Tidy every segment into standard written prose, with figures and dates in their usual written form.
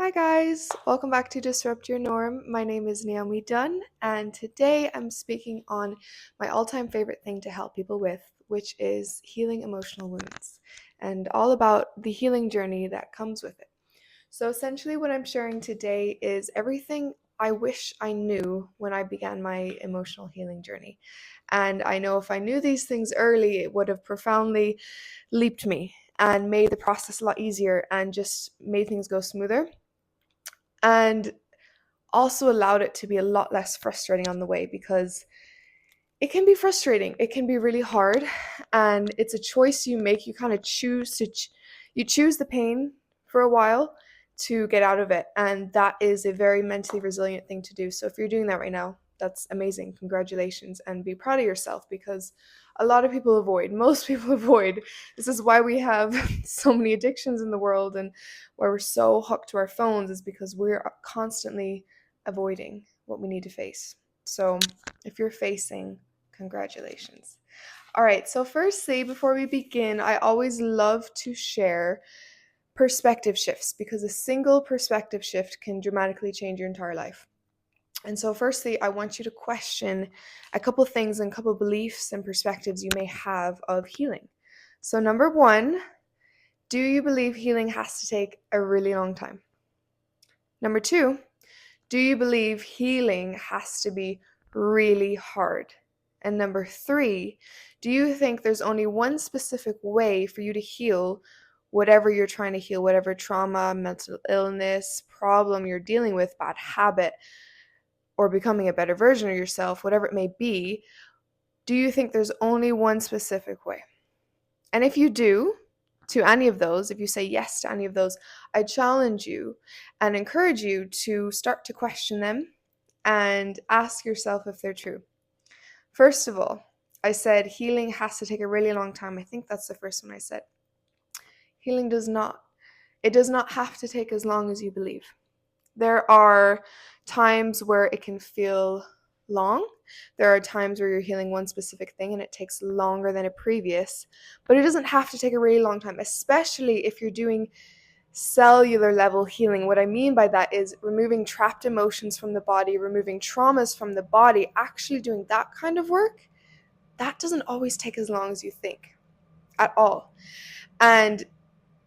Hi guys, welcome back to Disrupt Your Norm. My name is Naomi Dunn, and today I'm speaking on my all-time favorite thing to help people with, which is healing emotional wounds, and all about the healing journey that comes with it. So essentially what I'm sharing today is everything I wish I knew when I began my emotional healing journey. And I know if I knew these things early, it would have profoundly leaped me and made the process a lot easier and just made things go smoother, and also allowed it to be a lot less frustrating on the way, because it can be frustrating. It can be really hard, and it's a choice you make. You kind of choose you choose the pain for a while to get out of it, and that is a very mentally resilient thing to do. So if you're doing that right now, that's amazing. Congratulations, and be proud of yourself, because a lot of people avoid. Most people avoid. This is why we have so many addictions in the world, and why we're so hooked to our phones, is because we're constantly avoiding what we need to face. So if you're facing, congratulations. All right, so firstly, before we begin, I always love to share perspective shifts, because a single perspective shift can dramatically change your entire life. And so, firstly, I want you to question a couple things and a couple beliefs and perspectives you may have of healing. So, number one, do you believe healing has to take a really long time? Number two, do you believe healing has to be really hard? And number three, do you think there's only one specific way for you to heal whatever you're trying to heal, whatever trauma, mental illness, problem you're dealing with, bad habit, or becoming a better version of yourself, whatever it may be? Do you think there's only one specific way? And if you do, to any of those, if you say yes to any of those, I challenge you and encourage you to start to question them and ask yourself if they're true. First of all, I said healing has to take a really long time. I think that's the first one I said. Healing does not. It does not have to take as long as you believe. There are times where it can feel long. There are times where you're healing one specific thing and it takes longer than a previous, but it doesn't have to take a really long time, especially if you're doing cellular level healing. What I mean by that is removing trapped emotions from the body, removing traumas from the body, actually doing that kind of work. That doesn't always take as long as you think at all. And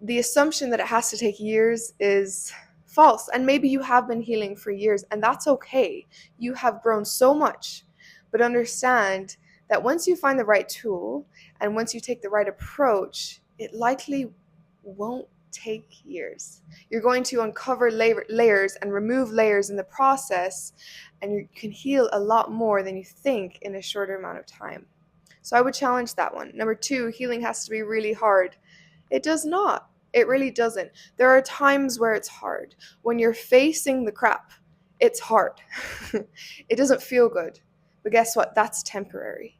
the assumption that it has to take years is false. And maybe you have been healing for years, and that's okay. You have grown so much. But understand that once you find the right tool and once you take the right approach, it likely won't take years. You're going to uncover layers and remove layers in the process, and you can heal a lot more than you think in a shorter amount of time. So I would challenge that one. Number two, healing has to be really hard. It does not. It really doesn't. There are times where it's hard. When you're facing the crap, it's hard. It doesn't feel good. But guess what? That's temporary.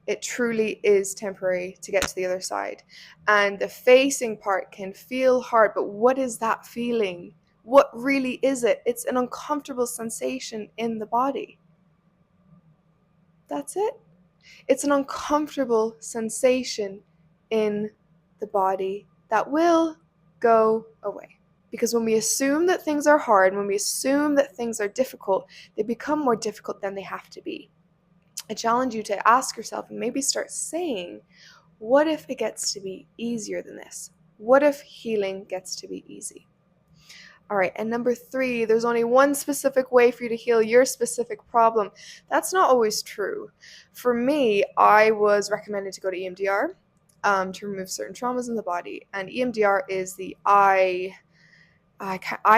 It truly is temporary to get to the other side. And the facing part can feel hard, but what is that feeling? What really is it? It's an uncomfortable sensation in the body. That's it. It's an uncomfortable sensation in the body that will go away. Because when we assume that things are hard, when we assume that things are difficult, they become more difficult than they have to be. I challenge you to ask yourself and maybe start saying, what if it gets to be easier than this? What if healing gets to be easy? All right, and number three, there's only one specific way for you to heal your specific problem. That's not always true. For me, I was recommended to go to EMDR to remove certain traumas in the body. And EMDR is the eye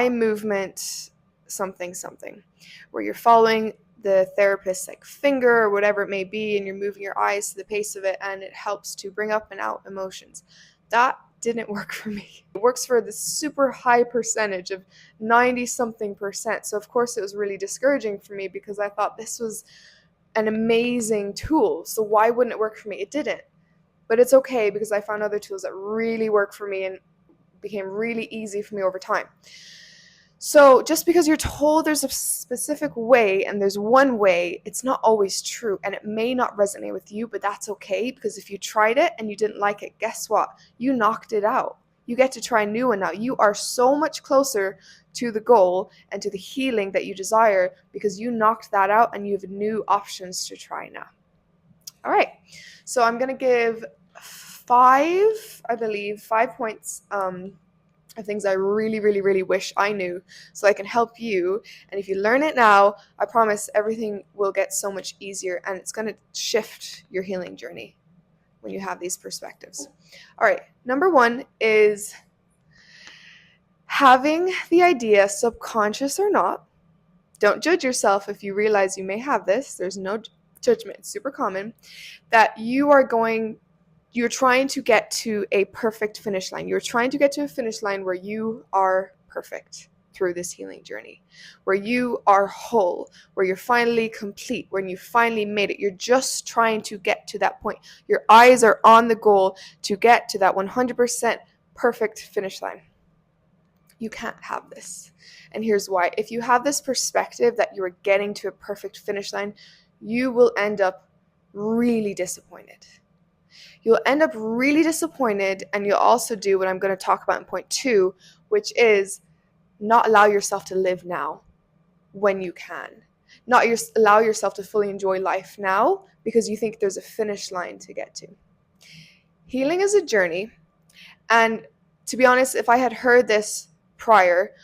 movement something, where you're following the therapist's like finger or whatever it may be, and you're moving your eyes to the pace of it, and it helps to bring up and out emotions. That didn't work for me. It works for the super high percentage of 90 something percent. So of course it was really discouraging for me, because I thought this was an amazing tool. So why wouldn't it work for me? It didn't. But it's okay, because I found other tools that really work for me and became really easy for me over time. So just because you're told there's a specific way and there's one way, it's not always true, and it may not resonate with you, but that's okay, because if you tried it and you didn't like it, guess what? You knocked it out. You get to try a new one now. You are so much closer to the goal and to the healing that you desire because you knocked that out and you have new options to try now. All right. So I'm going to give five points of things I really, really, really wish I knew so I can help you. And if you learn it now, I promise everything will get so much easier and it's going to shift your healing journey when you have these perspectives. All right. Number one is having the idea, subconscious or not. Don't judge yourself if you realize you may have this. There's no judgment. It's super common that you're trying to get to a perfect finish line. You're trying to get to a finish line where you are perfect through this healing journey, where you are whole, where you're finally complete, when you finally made it. You're just trying to get to that point. Your eyes are on the goal to get to that 100% perfect finish line. You can't have this. And here's why. If you have this perspective that you are getting to a perfect finish line, you will end up really disappointed. You'll end up really disappointed, and you'll also do what I'm going to talk about in point 2, which is not allow yourself to live now when you can. Allow yourself to fully enjoy life now because you think there's a finish line to get to. Healing is a journey, and to be honest, if I had heard this prior,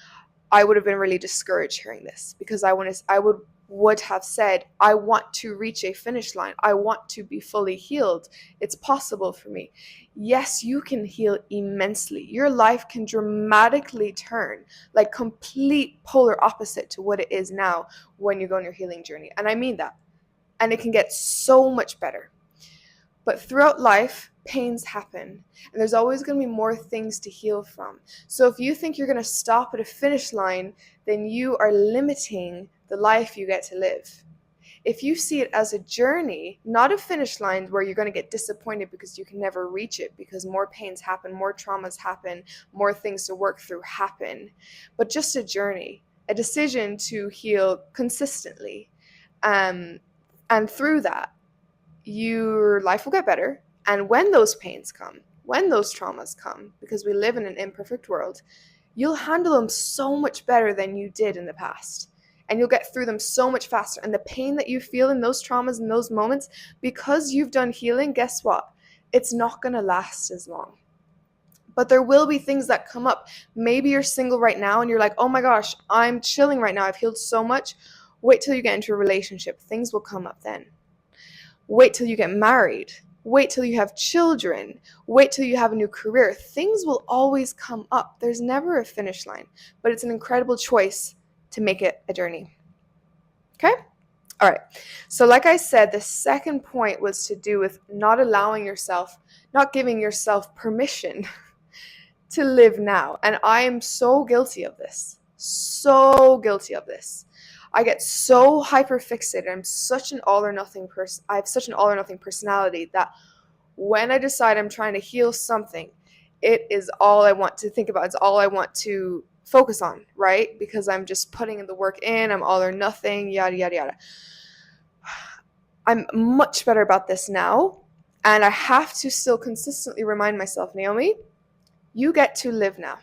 I would have been really discouraged hearing this because I would have said, I want to reach a finish line. I want to be fully healed. It's possible for me. Yes, you can heal immensely. Your life can dramatically turn, like complete polar opposite to what it is now when you go on your healing journey. And I mean that. And it can get so much better. But throughout life, pains happen, and there's always going to be more things to heal from. So if you think you're going to stop at a finish line, then you are limiting the life you get to live. If you see it as a journey, not a finish line where you're going to get disappointed because you can never reach it, because more pains happen, more traumas happen, more things to work through happen, but just a journey, a decision to heal consistently. And through that, your life will get better. And when those pains come, when those traumas come, because we live in an imperfect world, you'll handle them so much better than you did in the past. And you'll get through them so much faster. And the pain that you feel in those traumas, in those moments, because you've done healing, guess what? It's not going to last as long. But there will be things that come up. Maybe you're single right now and you're like, oh my gosh, I'm chilling right now. I've healed so much. Wait till you get into a relationship. Things will come up then. Wait till you get married. Wait till you have children. Wait till you have a new career. Things will always come up. There's never a finish line, but it's an incredible choice to make it a journey. Okay? All right. So like I said, the second point was to do with not giving yourself permission to live now. And I am so guilty of this. So guilty of this. I get so hyper fixated. I'm such an all or nothing person. I have such an all or nothing personality that when I decide I'm trying to heal something, it is all I want to think about. It's all I want to focus on, right? Because I'm just putting in the work in. I'm all or nothing, yada, yada, yada. I'm much better about this now. And I have to still consistently remind myself, Naomi, you get to live now.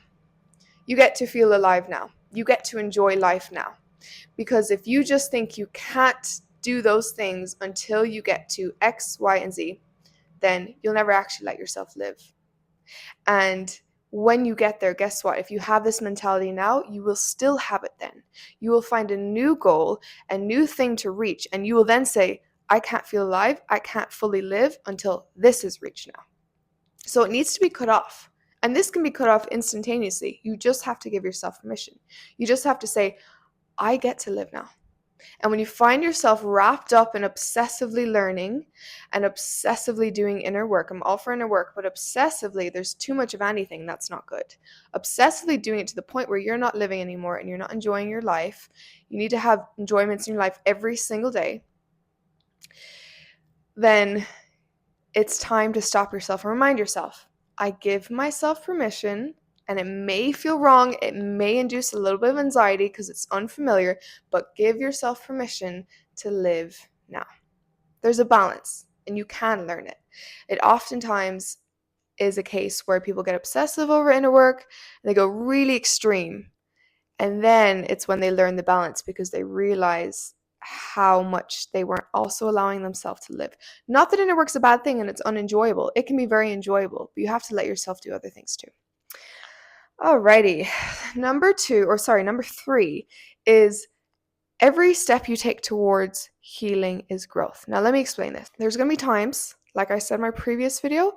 You get to feel alive now. You get to enjoy life now. Because if you just think you can't do those things until you get to X, Y, and Z, then you'll never actually let yourself live. And when you get there, guess what? If you have this mentality now, you will still have it then. You will find a new goal, a new thing to reach, and you will then say, I can't feel alive, I can't fully live until this is reached now. So it needs to be cut off. And this can be cut off instantaneously. You just have to give yourself permission. You just have to say, I get to live now. And when you find yourself wrapped up in obsessively learning and obsessively doing inner work, I'm all for inner work, but obsessively, there's too much of anything that's not good. Obsessively doing it to the point where you're not living anymore and you're not enjoying your life. You need to have enjoyments in your life every single day. Then it's time to stop yourself and remind yourself, I give myself permission. And it may feel wrong, it may induce a little bit of anxiety because it's unfamiliar, but give yourself permission to live now. There's a balance, and you can learn it. It oftentimes is a case where people get obsessive over inner work and they go really extreme. And then it's when they learn the balance because they realize how much they weren't also allowing themselves to live. Not that inner work's a bad thing and it's unenjoyable. It can be very enjoyable, but you have to let yourself do other things too. Alrighty. Number 3 is every step you take towards healing is growth. Now, let me explain this. There's going to be times, like I said in my previous video,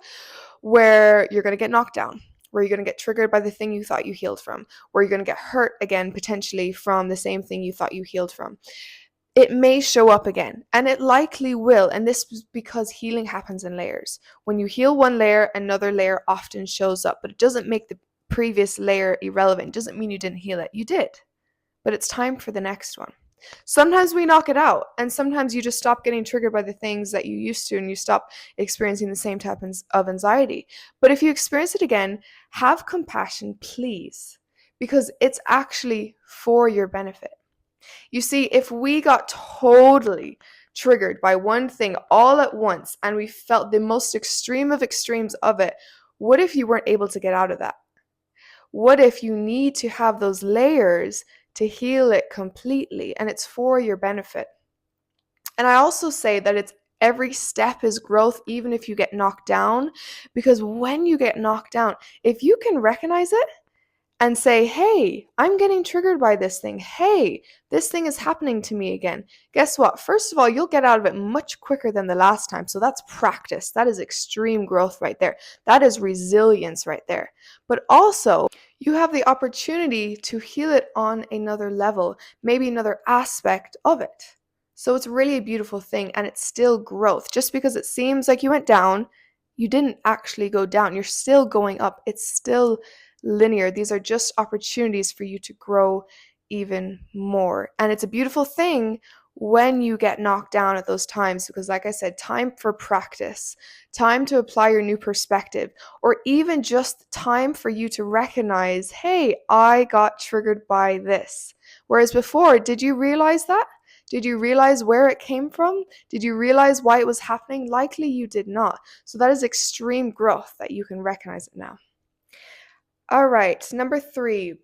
where you're going to get knocked down, where you're going to get triggered by the thing you thought you healed from, where you're going to get hurt again, potentially from the same thing you thought you healed from. It may show up again, and it likely will. And this is because healing happens in layers. When you heal one layer, another layer often shows up, but it doesn't make the previous layer irrelevant. It doesn't mean you didn't heal it. You did, but it's time for the next one. Sometimes we knock it out, and sometimes you just stop getting triggered by the things that you used to, and you stop experiencing the same type of anxiety. But if you experience it again, have compassion, please, because it's actually for your benefit. You see, if we got totally triggered by one thing all at once and we felt the most extreme of extremes of it, what if you weren't able to get out of that? What if you need to have those layers to heal it completely, and it's for your benefit? And I also say that it's every step is growth, even if you get knocked down, because when you get knocked down, if you can recognize it and say, hey, I'm getting triggered by this thing. Hey, this thing is happening to me again. Guess what? First of all, you'll get out of it much quicker than the last time. So that's practice. That is extreme growth right there. That is resilience right there. But also, you have the opportunity to heal it on another level, maybe another aspect of it. So it's really a beautiful thing, and it's still growth. Just because it seems like you went down, you didn't actually go down. You're still going up. It's still linear. These are just opportunities for you to grow even more. And it's a beautiful thing when you get knocked down at those times, because like I said, time for practice, time to apply your new perspective, or even just time for you to recognize, hey, I got triggered by this. Whereas before, did you realize that? Did you realize where it came from? Did you realize why it was happening? Likely you did not. So that is extreme growth that you can recognize it now. All right, number 3,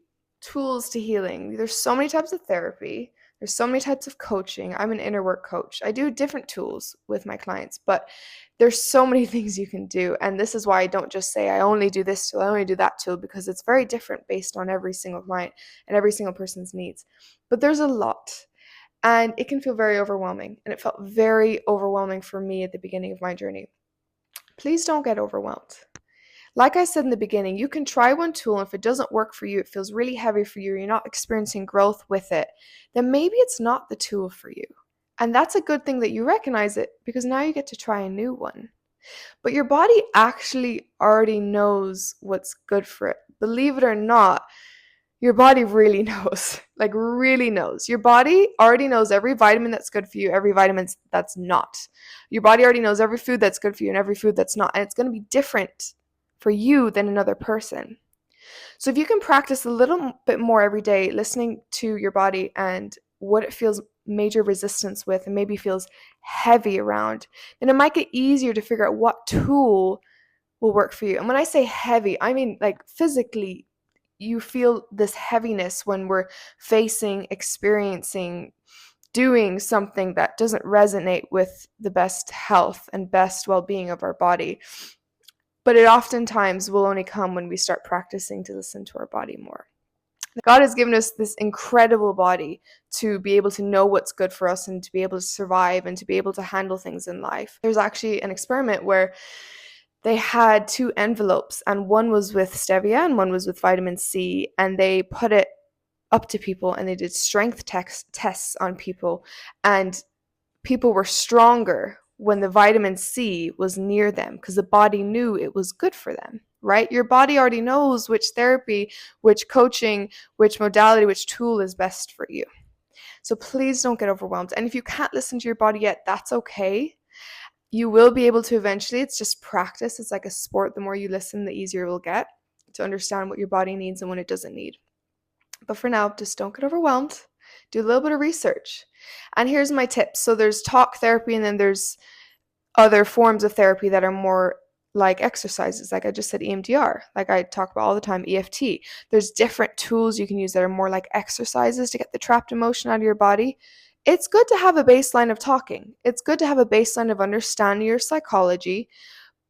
tools to healing. There's so many types of therapy. There's so many types of coaching. I'm an inner work coach. I do different tools with my clients, but there's so many things you can do. And this is why I don't just say I only do this tool, I only do that tool, because it's very different based on every single client and every single person's needs. But there's a lot, and it can feel very overwhelming. And it felt very overwhelming for me at the beginning of my journey. Please don't get overwhelmed. Like I said in the beginning, you can try one tool, and if it doesn't work for you, it feels really heavy for you, you're not experiencing growth with it, then maybe it's not the tool for you. And that's a good thing that you recognize it, because now you get to try a new one. But your body actually already knows what's good for it. Believe it or not, your body really knows, like really knows. Your body already knows every vitamin that's good for you, every vitamin that's not. Your body already knows every food that's good for you and every food that's not. And it's going to be different for you than another person. So if you can practice a little bit more every day, listening to your body and what it feels major resistance with and maybe feels heavy around, then it might get easier to figure out what tool will work for you. And when I say heavy, I mean like physically you feel this heaviness when we're experiencing, doing something that doesn't resonate with the best health and best well-being of our body. But it oftentimes will only come when we start practicing to listen to our body more. God has given us this incredible body to be able to know what's good for us and to be able to survive and to be able to handle things in life. There's actually an experiment where they had 2 envelopes, and one was with stevia and one was with vitamin C, and they put it up to people and they did strength tests on people, and people were stronger when the vitamin C was near them because the body knew it was good for them, right? Your body already knows which therapy, which coaching, which modality, which tool is best for you. So please don't get overwhelmed. And if you can't listen to your body yet, that's okay. You will be able to eventually. It's just practice. It's like a sport. The more you listen, the easier it will get to understand what your body needs and what it doesn't need. But for now, just don't get overwhelmed. Do a little bit of research. And here's my tips. So there's talk therapy, and then there's other forms of therapy that are more like exercises, like I just said, EMDR, like I talk about all the time, EFT. There's different tools you can use that are more like exercises to get the trapped emotion out of your body. It's good to have a baseline of talking. It's good to have a baseline of understanding your psychology,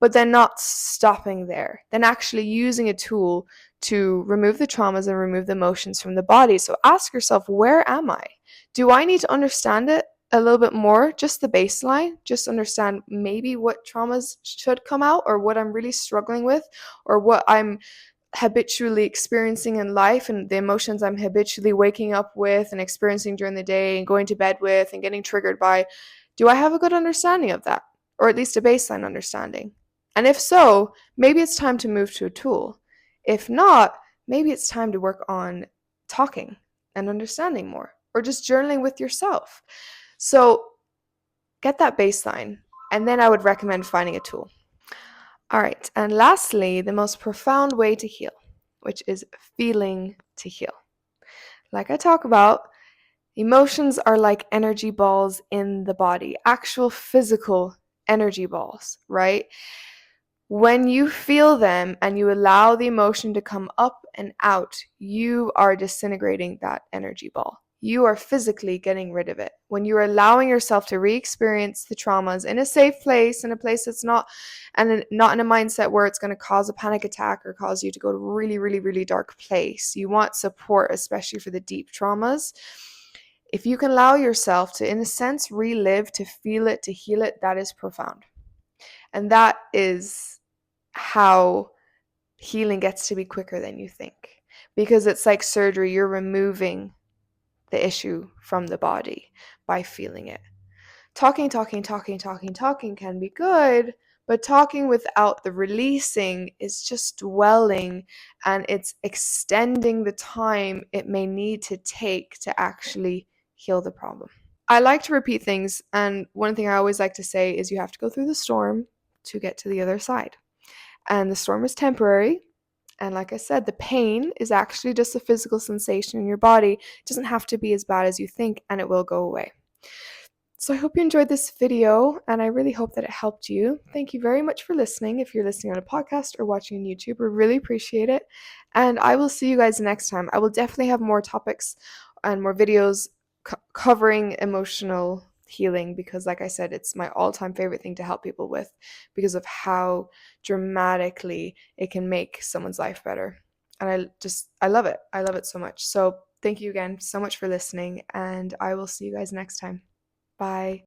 but then not stopping there, then actually using a tool to remove the traumas and remove the emotions from the body. So ask yourself, where am I? Do I need to understand it a little bit more? Just the baseline, just understand maybe what traumas should come out, or what I'm really struggling with, or what I'm habitually experiencing in life, and the emotions I'm habitually waking up with and experiencing during the day and going to bed with and getting triggered by. Do I have a good understanding of that, or at least a baseline understanding? And if so, maybe it's time to move to a tool. If not, maybe it's time to work on talking and understanding more, or just journaling with yourself. So get that baseline, and then I would recommend finding a tool. All right, and lastly, the most profound way to heal, which is feeling to heal. Like I talk about, emotions are like energy balls in the body, actual physical energy balls, right? When you feel them and you allow the emotion to come up and out, you are disintegrating that energy ball. You are physically getting rid of it. When you're allowing yourself to re-experience the traumas in a safe place, in a place that's not, and not in a mindset where it's going to cause a panic attack or cause you to go to a really, really, really dark place. You want support, especially for the deep traumas. If you can allow yourself to, in a sense, relive, to feel it, to heal it, that is profound. And that is how healing gets to be quicker than you think. Because it's like surgery, you're removing the issue from the body by feeling it. Talking can be good, but talking without the releasing is just dwelling, and it's extending the time it may need to take to actually heal the problem. I like to repeat things, and one thing I always like to say is you have to go through the storm to get to the other side. And the storm is temporary. And like I said, the pain is actually just a physical sensation in your body. It doesn't have to be as bad as you think, and it will go away. So I hope you enjoyed this video, and I really hope that it helped you. Thank you very much for listening. If you're listening on a podcast or watching on YouTube, we really appreciate it. And I will see you guys next time. I will definitely have more topics and more videos covering emotional healing, because like I said, it's my all-time favorite thing to help people with, because of how dramatically it can make someone's life better. And I love it. I love it so much. So thank you again so much for listening, and I will see you guys next time. Bye.